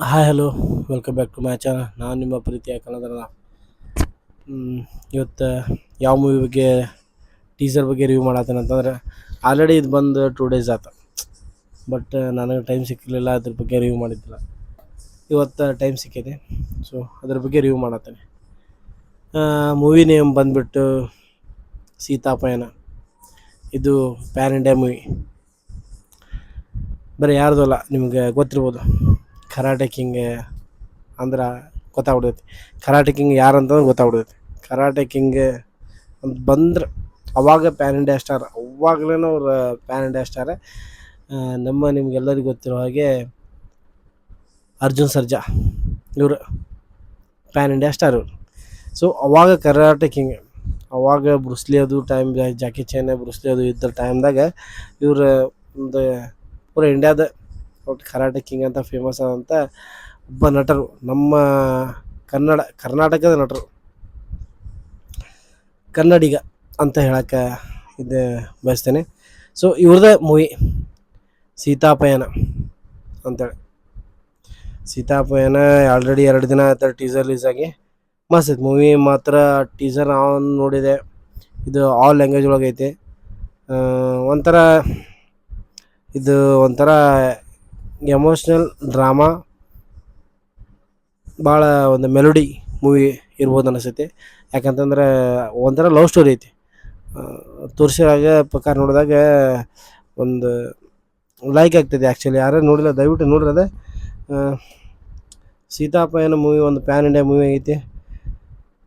Hi hello, welcome back to my channel. ನಾನು ನಿಮ್ಮ ಪ್ರೀತಿಯ ಕನ್ನಡ. ಇವತ್ತು ಯಾವ ಮೂವಿ ಬಗ್ಗೆ ಟೀಸರ್ ಬಗ್ಗೆ ರಿವ್ಯೂ ಮಾಡತ್ತೇನೆ ಅಂತಂದ್ರೆ, ಆಲ್ರೆಡಿ ಇದು ಬಂದು 2 ಡೇಸ್ ಆಯ್ತು. ಬಟ್ ನನಗೆ ಟೈಮ್ ಸಿಕ್ಕಿರಲಿಲ್ಲ, ಅದ್ರ ಬಗ್ಗೆ ರಿವ್ಯೂ ಮಾಡಿದ್ದಿಲ್ಲ. ಇವತ್ತು ಟೈಮ್ ಸಿಕ್ಕಿದೆ, ಸೊ ಅದ್ರ ಬಗ್ಗೆ ರಿವ್ಯೂ ಮಾಡತ್ತೇನೆ. ಮೂವಿ ನೇಮ್ ಬಂದುಬಿಟ್ಟು ಸೀತಾಪಯಣ. ಇದು ಪ್ಯಾನ್ ಇಂಡಿಯಾ ಮೂವಿ. ಬರೀ ಯಾರ್ದು ಅಲ್ಲ, ನಿಮಗೆ ಗೊತ್ತಿರ್ಬೋದು. ಕರಾಟೆ ಕಿಂಗ್ ಅಂದ್ರೆ ಗೊತ್ತಾಗ್ಬಿಡ್ತೈತಿ. ಕರಾಟೆ ಕಿಂಗ್ ಯಾರು ಅಂತಂದ್ರೆ ಗೊತ್ತಾಗ್ಬಿಡ್ತೈತಿ. ಕರಾಟೆ ಕಿಂಗ್ ಅಂತ ಬಂದ್ರೆ ಅವಾಗ ಪ್ಯಾನ್ ಇಂಡಿಯಾ ಸ್ಟಾರ್. ಅವಾಗಲೇ ಅವ್ರು ಪ್ಯಾನ್ ಇಂಡಿಯಾ ಸ್ಟಾರ್. ನಿಮಗೆಲ್ಲರಿಗೂ ಗೊತ್ತಿರೋ ಹಾಗೆ ಅರ್ಜುನ್ ಸರ್ಜಾ ಇವರು ಪ್ಯಾನ್ ಇಂಡಿಯಾ ಸ್ಟಾರ್ ಇವರು. ಸೊ ಅವಾಗ ಕರಾಟೆ ಕಿಂಗ್, ಅವಾಗ ಬ್ರುಸ್ಲಿ ಅದು ಟೈಮ್, ಜಾಕಿ ಚೈನ್ ಬ್ರುಸ್ಲಿ ಅದು ಇದ್ದ ಟೈಮ್ದಾಗ ಇವರು ಒಂದು ಪೂರ ಇಂಡಿಯಾದ ಒಟ್ಟು ಕರಾಟೆ ಕಿಂಗ್ ಅಂತ ಫೇಮಸ್ ಆದಂಥ ಒಬ್ಬ ನಟರು, ನಮ್ಮ ಕರ್ನಾಟಕದ ನಟರು, ಕನ್ನಡಿಗ ಅಂತ ಹೇಳಕ್ಕೆ ಇದು ಬಯಸ್ತೇನೆ. ಸೊ ಇವ್ರದ್ದೇ ಮೂವಿ ಸೀತಾಪಯಣ ಅಂತೇಳಿ. ಸೀತಾಪಯಣ ಆಲ್ರೆಡಿ 2 ದಿನ ಆಯ್ತು ಟೀಸರ್ ರಿಲೀಸ್ ಆಗಿ. ಮಸ್ತ್ ಐತೆ ಮೂವಿ ಮಾತ್ರ. ಟೀಸರ್ ನಾವು ನೋಡಿದೆ, ಇದು ಆಲ್ ಲ್ಯಾಂಗ್ವೇಜ್ ಒಳಗೆ ಐತೆ. ಒಂಥರ ಇದು ಒಂಥರ ಎಮೋಷ್ನಲ್ ಡ್ರಾಮಾ, ಭಾಳ ಒಂದು ಮೆಲೋಡಿ ಮೂವಿ ಇರ್ಬೋದು ಅನಿಸುತ್ತೆ. ಯಾಕಂತಂದ್ರೆ ಒಂಥರ ಲವ್ ಸ್ಟೋರಿ ಐತಿ. ತೋರಿಸಿದಾಗ ಪ್ರಕಾರ ನೋಡಿದಾಗ ಒಂದು ಲೈಕ್ ಆಗ್ತದೆ. ಆ್ಯಕ್ಚುಲಿ ಯಾರು ನೋಡಿಲ್ಲ ದಯವಿಟ್ಟು ನೋಡ್ರಿ. ಅದೇ ಸೀತಾಪಯಣ ಮೂವಿ ಒಂದು ಪ್ಯಾನ್ ಇಂಡಿಯಾ ಮೂವಿ ಐತಿ.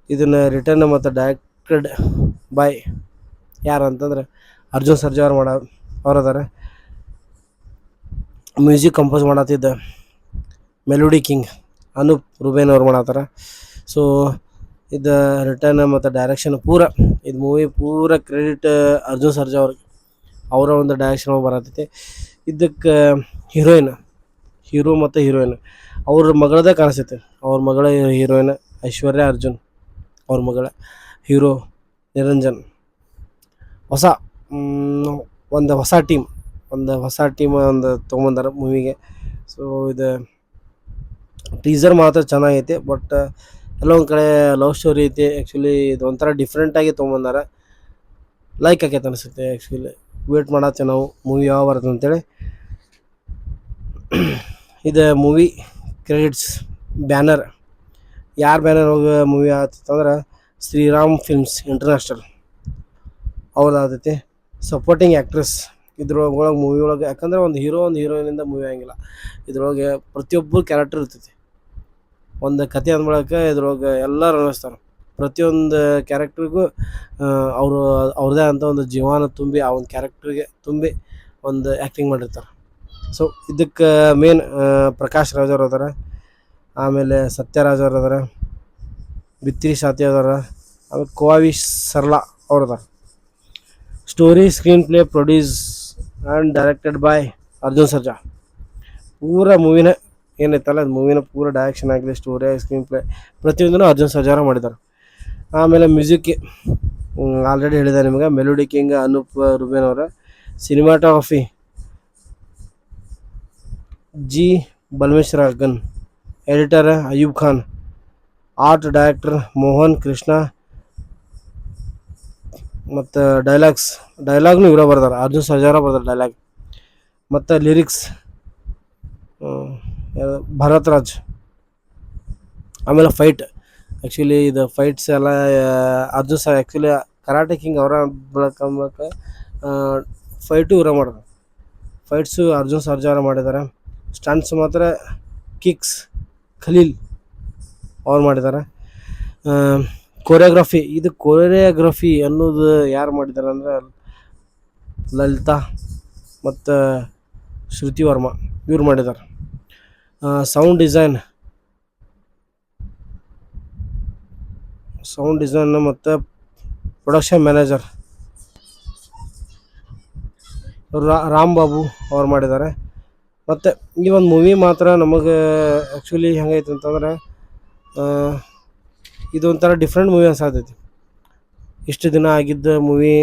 ಇದನ್ನು ರಿಟರ್ನ್ ಮತ್ತು ಡೈರೆಕ್ಟೆಡ್ ಬೈ ಯಾರು ಅಂತಂದ್ರೆ ಅರ್ಜುನ್ ಸರ್ಜಾ ಅವ್ರು ಅದಾರೆ. ಮ್ಯೂಸಿಕ್ ಕಂಪೋಸ್ ಮಾಡತ್ತಿದ್ದ ಮೆಲೋಡಿ ಕಿಂಗ್ ಅನೂಪ್ ರೂಬೇನ್ ಅವ್ರು ಮಾಡತ್ತಾರ. ಸೊ ಇದು ರಿಟರ್ನ್ ಮತ್ತು ಡೈರೆಕ್ಷನ್ ಇದು ಮೂವಿ ಪೂರ ಕ್ರೆಡಿಟ್ ಅರ್ಜುನ್ ಸರ್ಜಾ ಅವ್ರಿಗೆ. ಅವರ ಒಂದು ಡೈರೆಕ್ಷನ್ ಬರತೈತಿ. ಇದಕ್ಕೆ ಹೀರೋ ಮತ್ತು ಹೀರೋಯಿನ್ ಅವ್ರ ಮಗಳದೇ ಕಾಣಿಸ್ತೈತೆ. ಅವ್ರ ಮಗಳ ಹೀರೋಯಿನ್ ಐಶ್ವರ್ಯ ಅರ್ಜುನ್, ಅವ್ರ ಮಗಳ ಹೀರೋ ನಿರಂಜನ್. ಹೊಸ ಹೊಸ ಟೀಮ್ ಒಂದು ತೊಗೊಂಬಂದಾರ ಮೂವಿಗೆ. ಸೊ ಇದು ಟೀಸರ್ ಮಾತ್ರ ಚೆನ್ನಾಗೈತೆ. ಬಟ್ ಎಲ್ಲೊಂದು ಕಡೆ ಲವ್ ಸ್ಟೋರಿ ಐತಿ. ಆ್ಯಕ್ಚುಲಿ ಇದು ಒಂಥರ ಡಿಫ್ರೆಂಟಾಗಿ ತೊಗೊಂಬಂದಾರ. ಲೈಕ್ ಆಗೈತೆ ಅನಿಸುತ್ತೆ. ಆ್ಯಕ್ಚುಲಿ ವೇಟ್ ಮಾಡತ್ತೆ ನಾವು ಮೂವಿ ಯಾವ ಬರುತ್ತೆ ಅಂತೇಳಿ. ಇದು ಮೂವಿ ಕ್ರೆಡಿಟ್ಸ್ ಬ್ಯಾನರ್, ಯಾರು ಬ್ಯಾನರ್ ಹೋಗಿ ಮೂವಿ ಆಗ್ತೈತಂದ್ರೆ ಶ್ರೀರಾಮ್ ಫಿಲ್ಮ್ಸ್ ಇಂಟರ್ನ್ಯಾಷನಲ್ ಅವ್ರದ್ದು ಆಗ್ತೈತಿ. ಸಪೋರ್ಟಿಂಗ್ ಆ್ಯಕ್ಟ್ರೆಸ್ ಇದ್ರೊಳಗೆ ಮೂವಿ ಒಳಗೆ, ಯಾಕಂದರೆ ಒಂದು ಹೀರೋ ಒಂದು ಹೀರೋಯಿನಿಂದ ಮೂವಿ ಆಗಿಲ್ಲ. ಇದ್ರೊಳಗೆ ಪ್ರತಿಯೊಬ್ಬರು ಕ್ಯಾರೆಕ್ಟರ್ ಇರ್ತೈತಿ. ಒಂದು ಕತೆ ಅಂದ್ಬಳಕ್ಕೆ ಇದ್ರೊಳಗೆ ಎಲ್ಲರೂ ಅನ್ನಿಸ್ತಾರೆ. ಪ್ರತಿಯೊಂದು ಕ್ಯಾರೆಕ್ಟ್ರಿಗೂ ಅವ್ರದ್ದೇ ಅಂತ ಒಂದು ಜೀವನ ತುಂಬಿ, ಆ ಒಂದು ಕ್ಯಾರೆಕ್ಟ್ರಿಗೆ ತುಂಬಿ ಒಂದು ಆ್ಯಕ್ಟಿಂಗ್ ಮಾಡಿರ್ತಾರೆ. ಸೊ ಇದಕ್ಕೆ ಮೇನ್ ಪ್ರಕಾಶ್ ರಾಜ್ ಅವ್ರು ಅದಾರ, ಆಮೇಲೆ ಸತ್ಯರಾಜ್ ಅವ್ರು ಅದಾರ, ಬಿತ್ರಿ ಸಾತಿ ಅದಾರ, ಆಮೇಲೆ ಕೋವಿ ಸರ್ಲಾ ಅವ್ರು ಅದಾರ. Story screen play produce and directed by Arjun Sarja. ಪೂರ ಮೂವಿನ ಏನೈತಲ್ಲ, ಅದು ಮೂವಿನ ಪೂರ ಡೈರೆಕ್ಷನ್ ಆಗಲಿ, ಸ್ಟೋರಿ, ಸ್ಕ್ರೀನ್ ಪ್ಲೇ ಪ್ರತಿಯೊಂದೂ ಅರ್ಜುನ್ ಸರ್ಜಾರ ಮಾಡಿದ್ದಾರೆ. ಆಮೇಲೆ ಮ್ಯೂಸಿಕ್ ಆಲ್ರೆಡಿ ಹೇಳಿದ್ದಾರೆ ನಿಮಗೆ, ಮೆಲೋಡಿ ಕಿಂಗ್ ಅನೂಪ್ ರೂಬೇನ್ ಅವರ. ಸಿನಿಮಾಟೋಗ್ರಫಿ ಜಿ ಬಲ್ಮೇಶ್ವರಗನ್, editor Ayub Khan, art director Mohan Krishna, ಮತ್ತು ಡೈಲಾಗ್ನು ಇವರ ಬರ್ದಾರೆ, ಅರ್ಜುನ್ ಸರ್ಜಾರ ಬರ್ದಾರೆ ಡೈಲಾಗ್. ಮತ್ತು ಲಿರಿಕ್ಸ್ ಭರತ್ ರಾಜ್. ಆಮೇಲೆ ಫೈಟ್, ಆ್ಯಕ್ಚುಲಿ ಇದು ಫೈಟ್ಸ್ ಎಲ್ಲ Arjun sir, actually karate king ಅವರ ಬೆಳಕಂಬಕ್ಕೆ ಫೈಟು ಇವರ ಮಾಡೋದು. ಫೈಟ್ಸು ಅರ್ಜುನ್ ಸರ್ಜಾರ ಮಾಡಿದ್ದಾರೆ. ಸ್ಟಂಟ್ಸ್ ಮಾತ್ರ ಕಿಕ್ಸ್ ಖಲೀಲ್ ಅವ್ರು ಮಾಡಿದ್ದಾರೆ. ಕೊರಿಯೋಗ್ರಫಿ ಅನ್ನೋದು ಯಾರು ಮಾಡಿದ್ದಾರೆ ಅಂದರೆ ಲಲಿತಾ ಮತ್ತು ಶ್ರುತಿ ವರ್ಮಾ ಇವ್ರು ಮಾಡಿದ್ದಾರೆ. ಸೌಂಡ್ ಡಿಸೈನ್ ಮತ್ತು ಪ್ರೊಡಕ್ಷನ್ ಮ್ಯಾನೇಜರ್ ರಾಮ್ ಬಾಬು ಅವ್ರು ಮಾಡಿದ್ದಾರೆ. ಮತ್ತು ಈ ಒಂದು ಮೂವಿ ಮಾತ್ರ ನಮಗೆ ಆ್ಯಕ್ಚುಲಿ ಹೆಂಗೈತೆ ಅಂತಂದ್ರೆ, ಇದೊಂಥರ ಡಿಫ್ರೆಂಟ್ ಮೂವಿ ಅನ್ಸಾತೈತಿ. ಇಷ್ಟು ದಿನ ಆಗಿದ್ದ ಮೂವಿ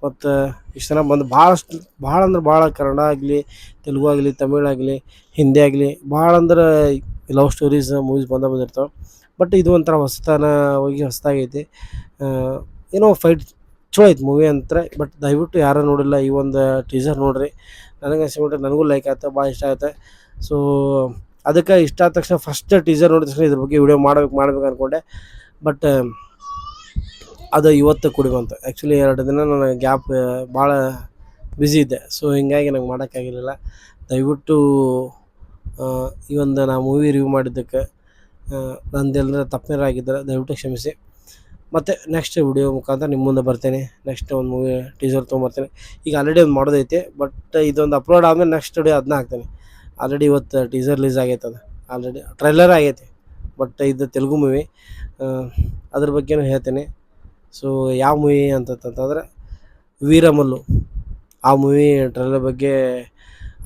ಮತ್ತು ಇಷ್ಟು ಜನ ಬಂದು ಭಾಳ ಅಂದ್ರೆ ಭಾಳ ಕನ್ನಡ ಆಗಲಿ, ತೆಲುಗು ಆಗಲಿ, ತಮಿಳ್ ಆಗಲಿ, ಹಿಂದಿ ಆಗಲಿ, ಭಾಳ ಅಂದ್ರೆ ಲವ್ ಸ್ಟೋರೀಸ್ ಮೂವೀಸ್ ಬಂದಿರ್ತಾವೆ. ಬಟ್ ಇದು ಒಂಥರ ಹೊಸದಾಗೈತಿ. ಏನೋ ಫೈಟ್ ಚಲೋ ಐತೆ ಮೂವಿ ಅಂತಾರೆ. ಬಟ್ ದಯವಿಟ್ಟು ಯಾರು ನೋಡಿಲ್ಲ ಈ ಒಂದು ಟೀಸರ್ ನೋಡಿರಿ. ನನಗೆ ಅನ್ಸಿಬಿಟ್ರೆ ನನಗೂ ಲೈಕ್ ಆಯ್ತು, ಭಾಳ ಇಷ್ಟ ಆಯ್ತು. ಸೊ ಅದಕ್ಕೆ ಇಷ್ಟ ಆದ ತಕ್ಷಣ ಫಸ್ಟ್ ಟೀಸರ್ ನೋಡಿದ ತಕ್ಷಣ ಇದ್ರ ಬಗ್ಗೆ ವಿಡಿಯೋ ಮಾಡ್ಬೇಕು ಅಂದ್ಕೊಂಡೆ. ಬಟ್ ಅದು ಇವತ್ತು ಕೂಡಿ ಬಂತು. ಆ್ಯಕ್ಚುಲಿ 2 ದಿನ ನಾನು ಗ್ಯಾಪ್, ಭಾಳ ಬ್ಯುಸಿ ಇದ್ದೆ. ಸೊ ಹಿಂಗಾಗಿ ನಂಗೆ ಮಾಡೋಕ್ಕಾಗಿರಲಿಲ್ಲ. ದಯವಿಟ್ಟು ಈ ಒಂದು ನಾ ಮೂವಿ ರಿವ್ಯೂ ಮಾಡಿದ್ದಕ್ಕೆ ನಂದೆಲ್ಲರ ತಪ್ಪೇನಾರ ಆಗಿದ್ದರೆ ದಯವಿಟ್ಟು ಕ್ಷಮಿಸಿ. ಮತ್ತು ನೆಕ್ಸ್ಟ್ ವಿಡಿಯೋ ಮುಖಾಂತರ ನಿಮ್ಮ ಮುಂದೆ ಬರ್ತೇನೆ. ನೆಕ್ಸ್ಟ್ ಒಂದು ಮೂವಿ ಟೀಸರ್ ತೊಗೊಂಬರ್ತೇನೆ. ಈಗ ಆಲ್ರೆಡಿ ಒಂದು ಮಾಡೋದೈತೆ, ಬಟ್ ಇದೊಂದು ಅಪ್ಲೋಡ್ ಆದಮೇಲೆ ನೆಕ್ಸ್ಟ್ ವಿಡಿಯೋ ಅದನ್ನ ಹಾಕ್ತೇನೆ. ಆಲ್ರೆಡಿ ಇವತ್ತು ಟೀಸರ್ ರಿಲೀಸ್ ಆಗೈತೆ, ಅದು ಆಲ್ರೆಡಿ ಟ್ರೈಲರ್ ಆಗೈತೆ. ಬಟ್ ಇದು ತೆಲುಗು ಮೂವಿ, ಅದ್ರ ಬಗ್ಗೆನೂ ಹೇಳ್ತೇನೆ. ಸೊ ಯಾವ ಮೂವಿ ಅಂತಂತಂದ್ರೆ ವೀರಮಲ್ಲು, ಆ ಮೂವಿ ಟ್ರೈಲರ್ ಬಗ್ಗೆ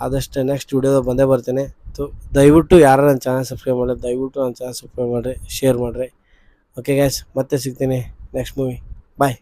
ಆದಷ್ಟು ನೆಕ್ಸ್ಟ್ ವಿಡಿಯೋದಾಗ ಬಂದೇ ಬರ್ತೇನೆ. ದಯವಿಟ್ಟು ಯಾರು ನನ್ನ ಚಾನಲ್ ಸಬ್ಸ್ಕ್ರೈಬ್ ಮಾಡಿರಿ, ದಯವಿಟ್ಟು ನನ್ನ ಚಾನಲ್ ಸಬ್ಸ್ಕ್ರೈಬ್ ಮಾಡಿರಿ, ಶೇರ್ ಮಾಡಿರಿ. ಓಕೆ ಗೈಸ್, ಮತ್ತೆ ಸಿಗ್ತೀನಿ ನೆಕ್ಸ್ಟ್ ಮೂವಿ. ಬಾಯ್.